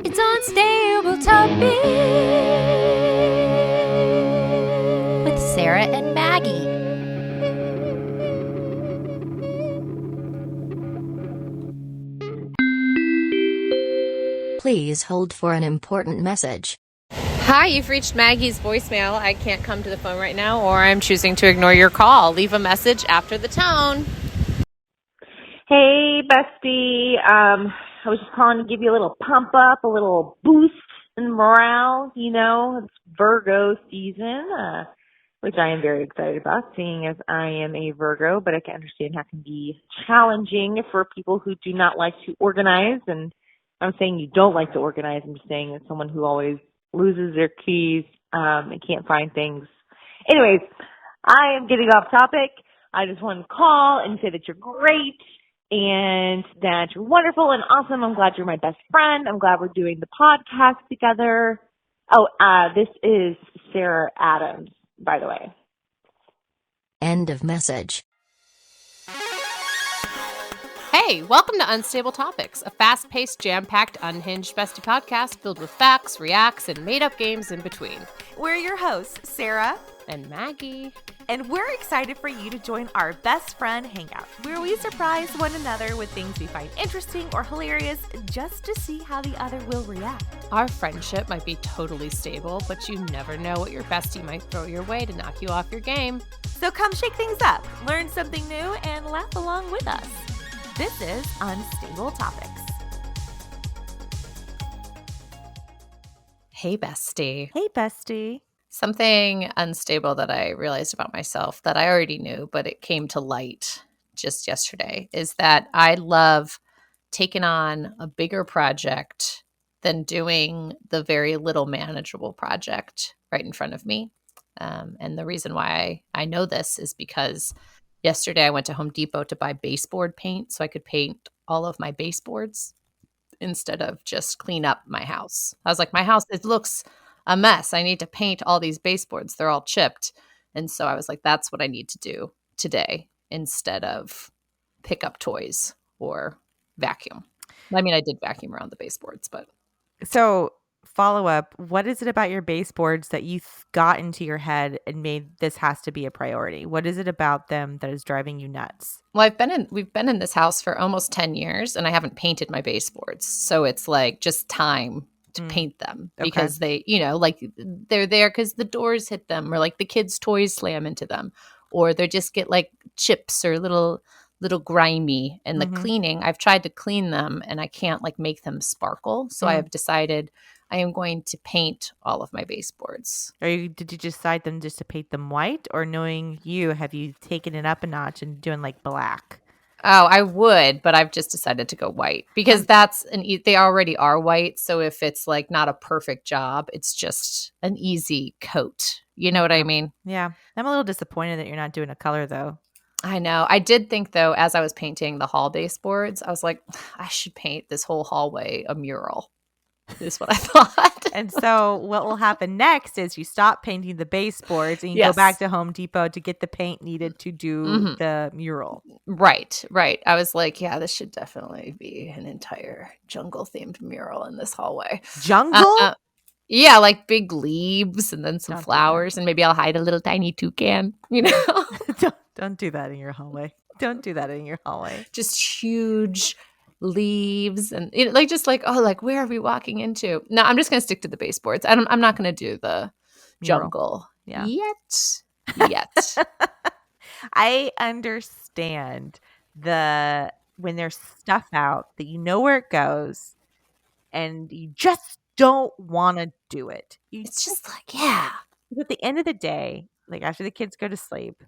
It's Unstable Topic with Sarah and Maggie. Please hold for an important message. Hi, you've reached Maggie's voicemail. I can't come to the phone right now, or I'm choosing to ignore your call. Leave a message after the tone. Hey, bestie. I was just calling to give you a little pump up, a little boost in morale. You know, it's Virgo season, which I am very excited about, seeing as I am a Virgo, but I can understand how it can be challenging for people who do not like to organize. And I'm saying you don't like to organize. I'm just saying as someone who always loses their keys and can't find things. Anyways, I am getting off topic. I just wanted to call and say that you're great and that you're wonderful and awesome. I'm glad you're my best friend. I'm glad we're doing the podcast together. Oh, this is Sarah Adams, by the way. End of message. Hey, welcome to Unstable Topics, a fast-paced, jam-packed, unhinged bestie podcast filled with facts, reacts, and made-up games in between. We're your hosts, Sarah and Maggie. And we're excited for you to join our best friend hangout, where we surprise one another with things we find interesting or hilarious just to see how the other will react. Our friendship might be totally stable, but you never know what your bestie might throw your way to knock you off your game. So come shake things up, learn something new, and laugh along with us. This is Unstable Topics. Hey, bestie. Hey, bestie. Something unstable that I realized about myself that I already knew, but it came to light just yesterday, is that I love taking on a bigger project than doing the very little manageable project right in front of me. And the reason why I know this is because yesterday I went to Home Depot to buy baseboard paint so I could paint all of my baseboards instead of just clean up my house. I was like, my house, it looks a mess. I need to paint all these baseboards. They're all chipped. And so I was like, that's what I need to do today instead of pick up toys or vacuum. I mean, I did vacuum around the baseboards, but. So follow up, what is it about your baseboards that you got into your head and made this has to be a priority? What is it about them that is driving you nuts? Well, we've been in this house for almost 10 years and I haven't painted my baseboards. So it's like just time to paint them because they, like they're there because the doors hit them or like the kids' toys slam into them or they just get like chips or little grimy. And the cleaning, I've tried to clean them and I can't like make them sparkle. So I have decided I am going to paint all of my baseboards. Did you decide them just to paint them white, or knowing you, have you taken it up a notch and doing like black? Oh, I would, but I've just decided to go white because they already are white. So if it's like not a perfect job, it's just an easy coat. You know what I mean? Yeah. I'm a little disappointed that you're not doing a color though. I know. I did think though, as I was painting the hall baseboards, I was like, I should paint this whole hallway a mural. Is what I thought. And so what will happen next is you stop painting the baseboards and you go back to Home Depot to get the paint needed to do the mural. Right. I was like, yeah, this should definitely be an entire jungle-themed mural in this hallway. Jungle? Yeah, like big leaves and then some flowers, and maybe I'll hide a little tiny toucan, Don't do that in your hallway. Don't do that in your hallway. Just huge leaves and where are we walking into? No, I'm just gonna stick to the baseboards. I'm not gonna do the jungle yet. I understand when there's stuff out that you know where it goes and you just don't want to do it. It's just like, yeah. At the end of the day, like after the kids go to sleep,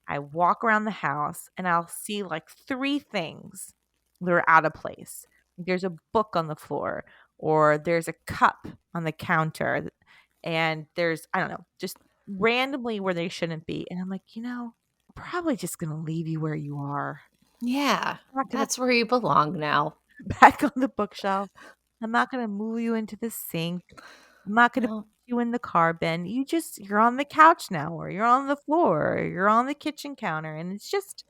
I walk around the house and I'll see like 3 things that are out of place. There's a book on the floor, or there's a cup on the counter, and there's, I don't know, just randomly where they shouldn't be. And I'm like, I'm probably just going to leave you where you are. Yeah, that's where you belong now. Back on the bookshelf. I'm not going to move you into the sink. I'm not going to put you in the car bin. You're on the couch now, or you're on the floor, or you're on the kitchen counter. And it's just,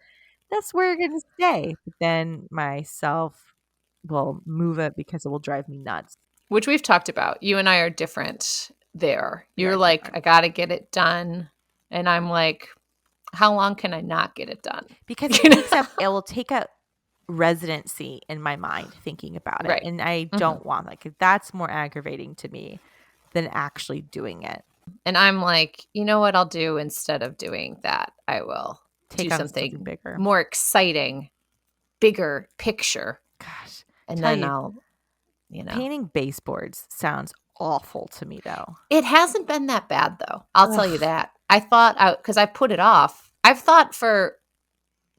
that's where you're going to stay. But then myself will move it because it will drive me nuts. which we've talked about. You and I are different there. We You're are like, different. I got to get it done. And I'm like, how long can I not get it done? Because You know? it will take a residency in my mind thinking about it. Right. And I Mhm. don't want that's more aggravating to me than actually doing it. And I'm like, you know what I'll do instead of doing that? I will Take do on something bigger. more exciting, bigger picture. Gosh. And Tell then you, I'll, you know. painting baseboards sounds awful to me though. It hasn't been that bad though. I'll tell you Ugh. that. I thought, because I put it off. I've thought for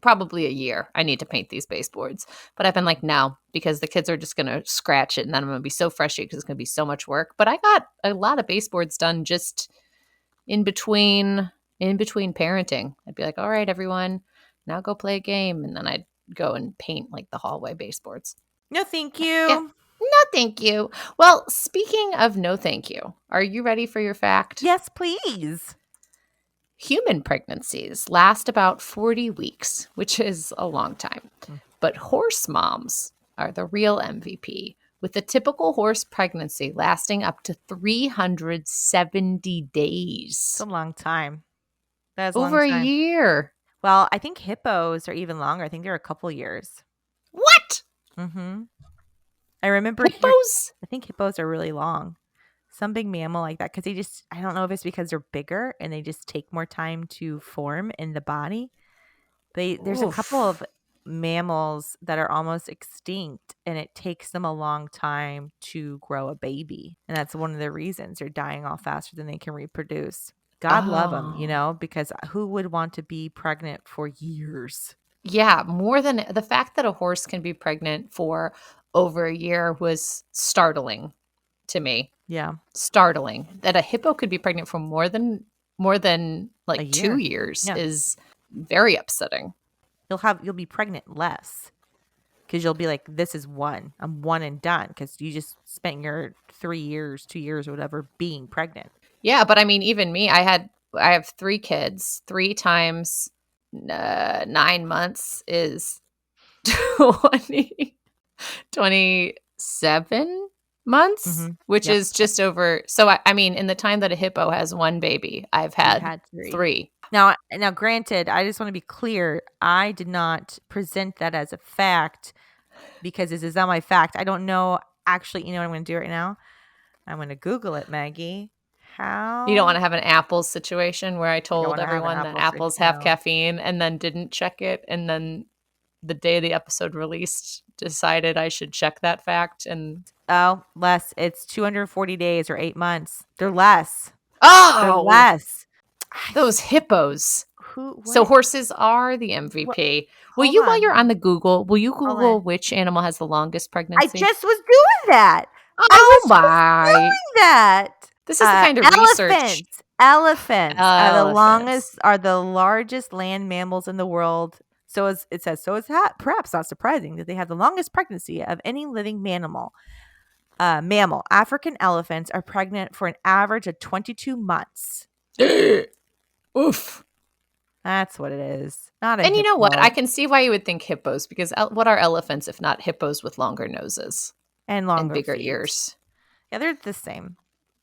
probably a year I need to paint these baseboards, but I've been like, no, because the kids are just going to scratch it and then I'm going to be so frustrated because it's going to be so much work. But I got a lot of baseboards done just in between parenting. I'd be like, all right, everyone, now go play a game. And then I'd go and paint like the hallway baseboards. No, thank you. Yeah. No, thank you. Well, speaking of no, thank you, are you ready for your fact? Yes, please. Human pregnancies last about 40 weeks, which is a long time. But horse moms are the real MVP, with a typical horse pregnancy lasting up to 370 days. It's a long time. That's over a year. Well, I think hippos are even longer. I think they're a couple years. What? Mm-hmm. I remember Hippos? I think hippos are really long. Some big mammal like that because I don't know if it's because they're bigger and they just take more time to form in the body. There's a couple of mammals that are almost extinct and it takes them a long time to grow a baby. And that's one of the reasons they're dying off faster than they can reproduce. God love them, because who would want to be pregnant for years? Yeah, more than the fact that a horse can be pregnant for over a year was startling to me. Yeah. Startling. That a hippo could be pregnant for more than like 2 years is very upsetting. You'll be pregnant less because you'll be like, this is I'm one and done because you just spent your 3 years, 2 years or whatever being pregnant. Yeah, but I mean, even me, I have 3 kids. 3 times 9 months is 27 months, which is just over. So, I mean, in the time that a hippo has 1 baby, I've had 3. Now, granted, I just want to be clear. I did not present that as a fact because this is not my fact. I don't know. Actually, you know what I'm going to do right now? I'm going to Google it, Maggie. How? You don't want to have an apples situation where I told everyone that apples have caffeine and then didn't check it. And then the day the episode released, decided I should check that fact. And less. It's 240 days or 8 months. They're less. They're less. Those hippos. So horses are the MVP. While you're on the Google, will you Google which animal has the longest pregnancy? I just was doing that. Oh my! Doing that. This is the kind of research. Elephants are the largest land mammals in the world. So it says perhaps not surprising that they have the longest pregnancy of any living mammal. African elephants are pregnant for an average of 22 months. Oof. That's what it is. Not a And you know what? hippo. I can see why you would think hippos, because what are elephants if not hippos with longer noses and longer and bigger feet. ears? Yeah, they're the same.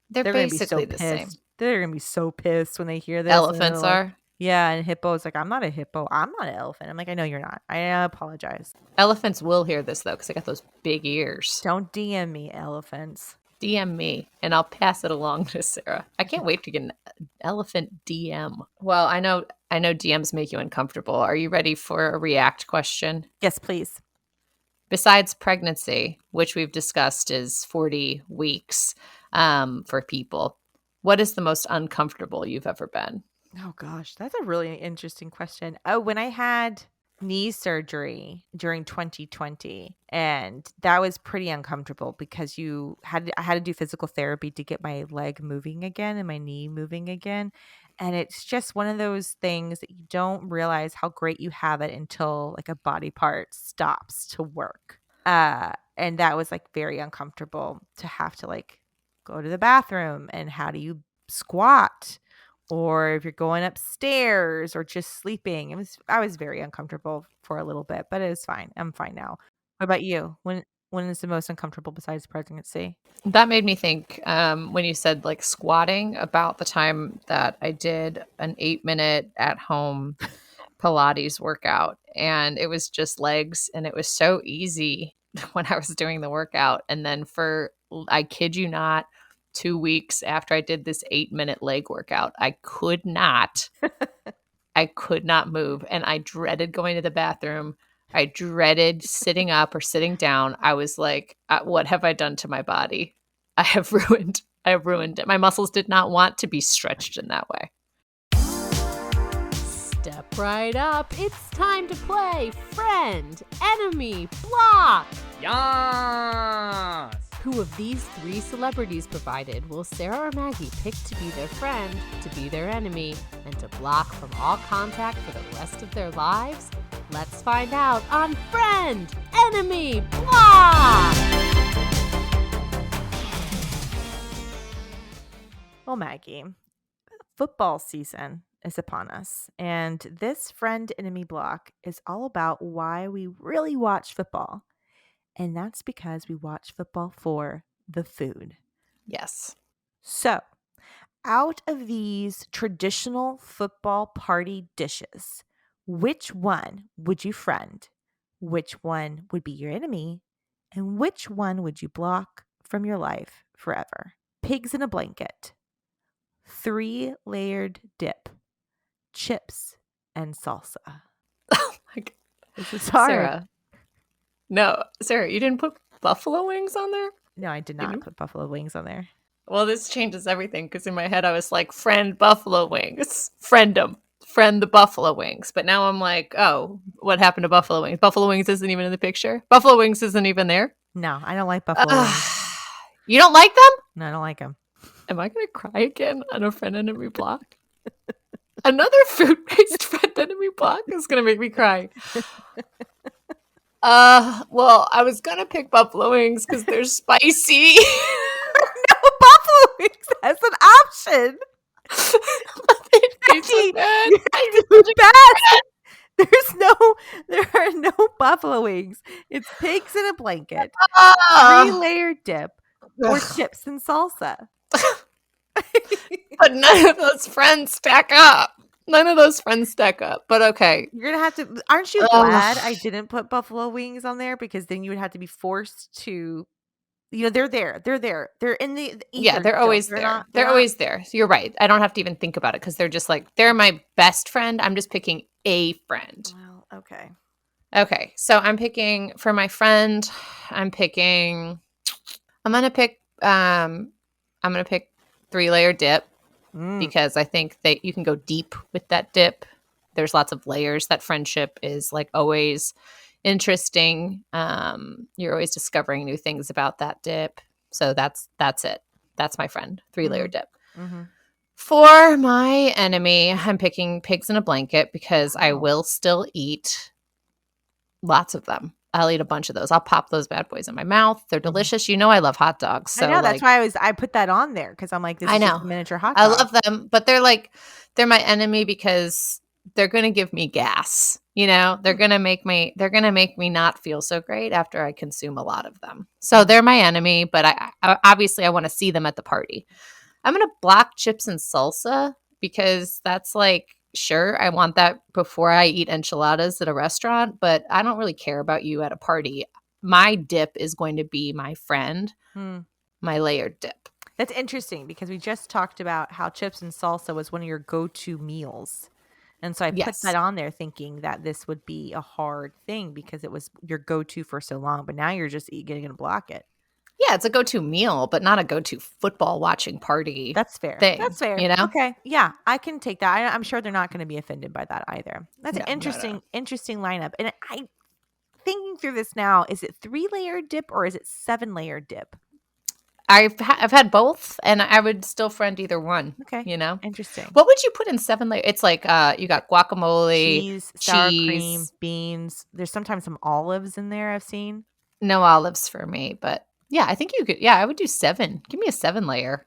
They're basically the same. They're going to be so pissed when they hear this. Elephants are? Yeah, and hippos like, I'm not a hippo. I'm not an elephant. I'm like, I know you're not. I apologize. Elephants will hear this, though, because they got those big ears. Don't DM me, elephants. DM me, and I'll pass it along to Sarah. I can't wait to get an elephant DM. Well, I know DMs make you uncomfortable. Are you ready for a react question? Yes, please. Besides pregnancy, which we've discussed is 40 weeks for people, what is the most uncomfortable you've ever been? Oh, gosh, that's a really interesting question. Oh, when I had knee surgery during 2020, and that was pretty uncomfortable because I had to do physical therapy to get my leg moving again and my knee moving again. And it's just one of those things that you don't realize how great you have it until like a body part stops to work. And that was like very uncomfortable to have to like go to the bathroom and how do you squat? Or if you're going upstairs or just sleeping. I was very uncomfortable for a little bit, but it was fine. I'm fine now. What about you? When is the most uncomfortable besides pregnancy? That made me think when you said like squatting about the time that I did an 8-minute at home Pilates workout, and it was just legs, and it was so easy when I was doing the workout. And then I kid you not, 2 weeks after I did this 8-minute leg workout, I could not move, and I dreaded going to the bathroom. I dreaded sitting up or sitting down. I was like, what have I done to my body? I have ruined it. My muscles did not want to be stretched in that way. Step right up. It's time to play Friend, Enemy, Block. Yes! Who of these 3 celebrities provided will Sarah or Maggie pick to be their friend, to be their enemy, and to block from all contact for the rest of their lives? Let's find out on Friend, Enemy, Block! Well, Maggie, football season is upon us, and this Friend Enemy Block is all about why we really watch football. And that's because we watch football for the food. Yes. So, out of these traditional football party dishes, which one would you friend? Which one would be your enemy? And which one would you block from your life forever? Pigs in a blanket, 3-layered dip, chips, and salsa. Oh my God. This is hard. Sarah. No, Sarah, you didn't put buffalo wings on there? No, I did not put buffalo wings on there. Well, this changes everything, because in my head I was like, friend buffalo wings. Friend them. Friend the buffalo wings. But now I'm like, oh, what happened to buffalo wings? Buffalo wings isn't even in the picture. Buffalo wings isn't even there. No, I don't like buffalo wings. You don't like them? No, I don't like them. Am I going to cry again on a friend enemy block? Another food-based friend enemy block is going to make me cry. Well, I was going to pick buffalo wings because they're spicy. No, buffalo wings as an option. Maggie, you're the best. There are no buffalo wings. It's pigs in a blanket, 3-layer dip, or chips and salsa. But none of those friends stack up. But okay. You're gonna have to. Aren't you glad I didn't put buffalo wings on there? Because then you would have to be forced to. You know, they're there. They're in the yeah. They're always there. They're always there. So you're right. I don't have to even think about it because they're just like they're my best friend. I'm just picking a friend. Well, okay. Okay. So I'm picking for my friend. I'm gonna pick 3-layer dip. Because I think that you can go deep with that dip. There's lots of layers. That friendship is like always interesting. You're always discovering new things about that dip. So that's it. That's my friend. 3-layer dip. Mm-hmm. For my enemy, I'm picking pigs in a blanket because I will still eat lots of them. I'll eat a bunch of those. I'll pop those bad boys in my mouth. They're delicious. You know I love hot dogs. So I know. That's why I put that on there because I'm like, this is just a miniature hot dog. I love them, but they're my enemy because they're going to give me gas. You know, they're going to make me not feel so great after I consume a lot of them. So they're my enemy, but I obviously I want to see them at the party. I'm going to block chips and salsa because that's like, sure, I want that before I eat enchiladas at a restaurant, but I don't really care about you at a party. My dip is going to be my friend, my layered dip. That's interesting because we just talked about how chips and salsa was one of your go-to meals. And so I put that on there thinking that this would be a hard thing because it was your go-to for so long, but now you're just going to block it. Yeah, it's a go-to meal, but not a go-to football watching party. That's fair. That's fair. You know? Okay. Yeah, I can take that. I'm sure they're not going to be offended by that either. That's an interesting lineup. And I thinking through this now, is it 3-layer dip or is it 7-layer dip? I've had both, and I would still friend either one. Okay. You know? Interesting. What would you put in 7-layer? It's like you got guacamole, cheese, sour cream, beans. There's sometimes some olives in there I've seen. No olives for me, but yeah, I think you could. Yeah, I would do 7. Give me a 7-layer.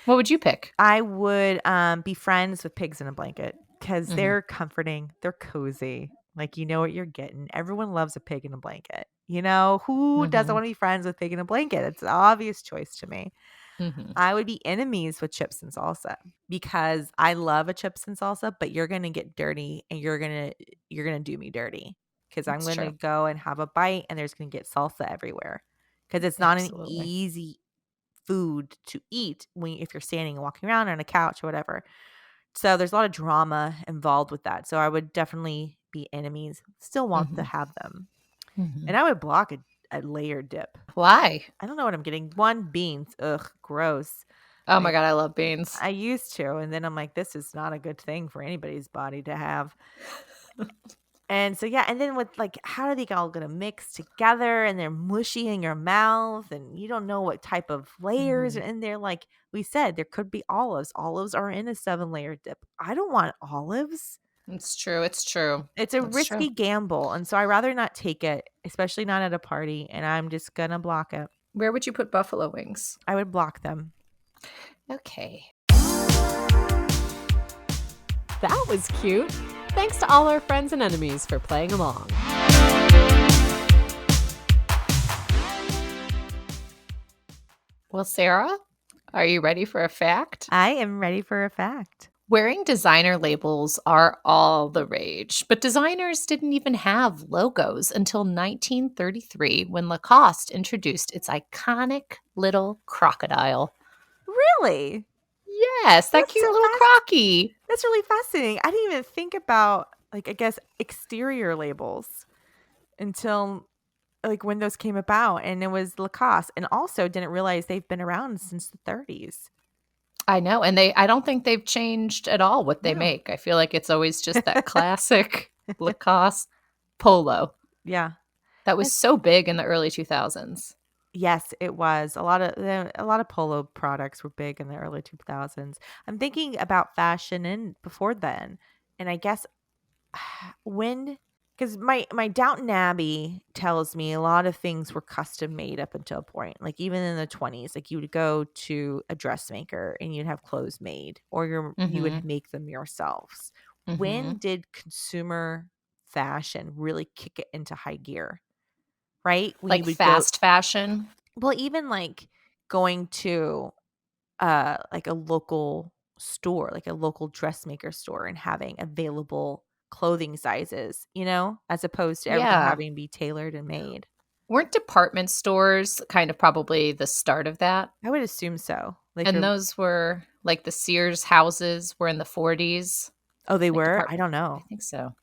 What would you pick? I would be friends with pigs in a blanket because they're comforting. They're cozy. Like, you know what you're getting. Everyone loves a pig in a blanket. You know, who doesn't Mhm. want to be friends with pig in a blanket? It's an obvious choice to me. Mhm. I would be enemies with chips and salsa because I love a chips and salsa, but you're gonna get dirty and you're gonna do me dirty because I'm That's gonna true. go and have a bite and there's gonna get salsa everywhere because it's not an Absolutely. easy food to eat when if you're standing and walking around on a couch or whatever. So there's a lot of drama involved with that. So I would definitely be enemies. Still want to Mhm. have them, Mhm. and I would block a layered dip. Why? I don't know what I'm getting. One, beans. Ugh, gross. Oh my Like, god, I love beans. I used to, and then I'm like, this is not a good thing for anybody's body to have. And so yeah, and then with like, how are they all gonna mix together? And they're mushy in your mouth, and you don't know what type of layers are Mhm. in there. Like we said, there could be olives. Olives are in a 7-layer dip. I don't want olives. It's true. It's true. It's a It's true. risky gamble, and so I rather not take it, especially not at a party. And I'm just gonna block it. Where would you put buffalo wings? I would block them. Okay. That was cute. Thanks to all our friends and enemies for playing along. Well, Sarah, are you ready for a fact? I am ready for a fact. Wearing designer labels are all the rage, but designers didn't even have logos until 1933 when Lacoste introduced its iconic little crocodile. Really? Yes, that That's cute so little fast. crocky. That's really fascinating. I didn't even think about, like, I guess, exterior labels until, like, when those came about, and it was Lacoste. And also didn't realize they've been around since the 30s. I know, and I don't think they've changed at all what they No. make. I feel like it's always just that classic Lacoste polo Yeah. that was so big in the early 2000s. Yes, it was. A lot of polo products were big in the early 2000s. I'm thinking about fashion and before then. And I guess when because my Downton Abbey tells me a lot of things were custom made up until a point. Like even in the 20s, like you would go to a dressmaker and you'd have clothes made, or you would Mhm. make them yourselves. When Mhm. did consumer fashion really kick it into high gear? Right? When you Like would go, fast fashion. well, even like going to like a local store, like a local dressmaker store, and having available clothing sizes, as opposed to everything Yeah. having to be tailored and made. Weren't department stores kind of probably the start of that? I would assume so. Like And those were like the Sears houses were in the 40s. oh, they Like were? I department. don't I know. think so.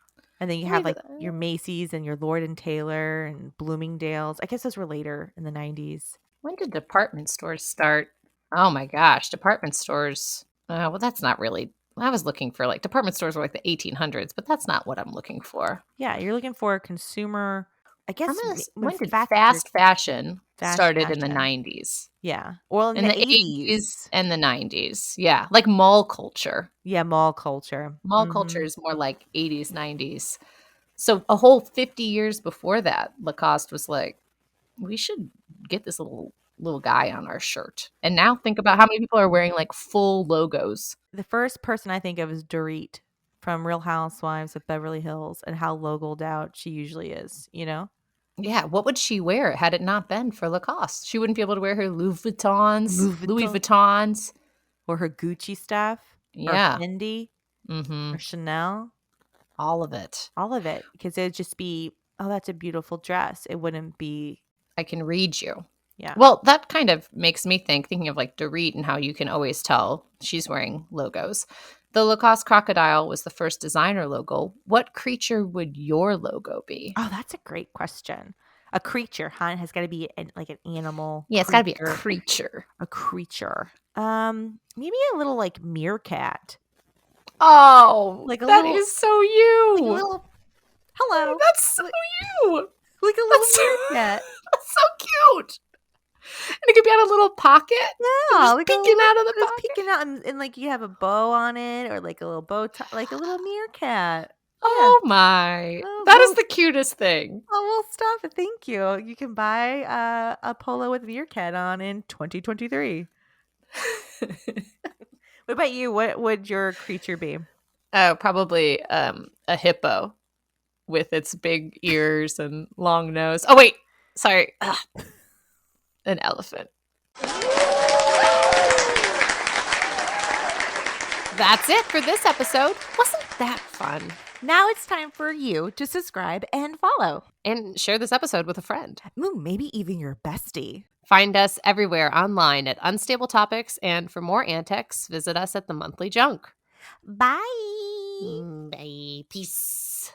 And then you Or have maybe like your Macy's and your Lord and Taylor and Bloomingdale's. I guess those were later in the 90s. when did department stores start? Oh my gosh, department stores. Well, that's not really. I was looking for like department stores were like the 1800s, but that's not what I'm looking for. Yeah, you're looking for a consumer, I guess, When did manufactured fast fashion fast started in the fashion. 90s? Yeah. Well, in In the the 80s 80s. and the 90s. Yeah, like mall culture. Yeah, mall culture. Mall culture is more like 80s, 90s. So a whole 50 years before that, Lacoste was like, we should get this little guy on our shirt. And now think about how many people are wearing like full logos. The first person I think of is Dorit from Real Housewives of Beverly Hills, and how logoed out she usually is, Yeah, what would she wear had it not been for Lacoste? She wouldn't be able to wear her Louis Vuittons, Louis Vuitton. Or her Gucci stuff, or Yeah. Fendi, Mm-hmm. or Chanel. All of it. All of it. Because it would just be, oh, that's a beautiful dress. It wouldn't be, I can read you. yeah. Well, that kind of makes me thinking of like Dorit and how you can always tell she's wearing logos. The Lacoste crocodile was the first designer logo. What creature would your logo be? Oh, that's a great question. A creature, huh? It has got to be like an animal. Yeah, it's got to be a creature. A creature. Maybe a little like meerkat. Oh, Like a that little- is so you. Like a little, hello. That's so you. Like a little That's so, meerkat. that's so cute. And it could be on a little pocket. Yeah, Just like peeking out of the just pocket. peeking out, and like you have a bow on it, or like a little bow tie, like a little meerkat. Oh my. Oh, That is well- the cutest thing. Oh well, stop it. Thank you. You can buy a polo with meerkat on in 2023. What about you? What would your creature be? Oh, probably a hippo with its big ears and long nose. Oh, wait. Sorry. Ugh. An elephant. That's it for this episode. Wasn't that fun? Now it's time for you to subscribe and follow. And share this episode with a friend. Ooh, maybe even your bestie. Find us everywhere online at Unstable Topics, and for more antics, visit us at the Monthly Junk. Bye. Bye. Peace.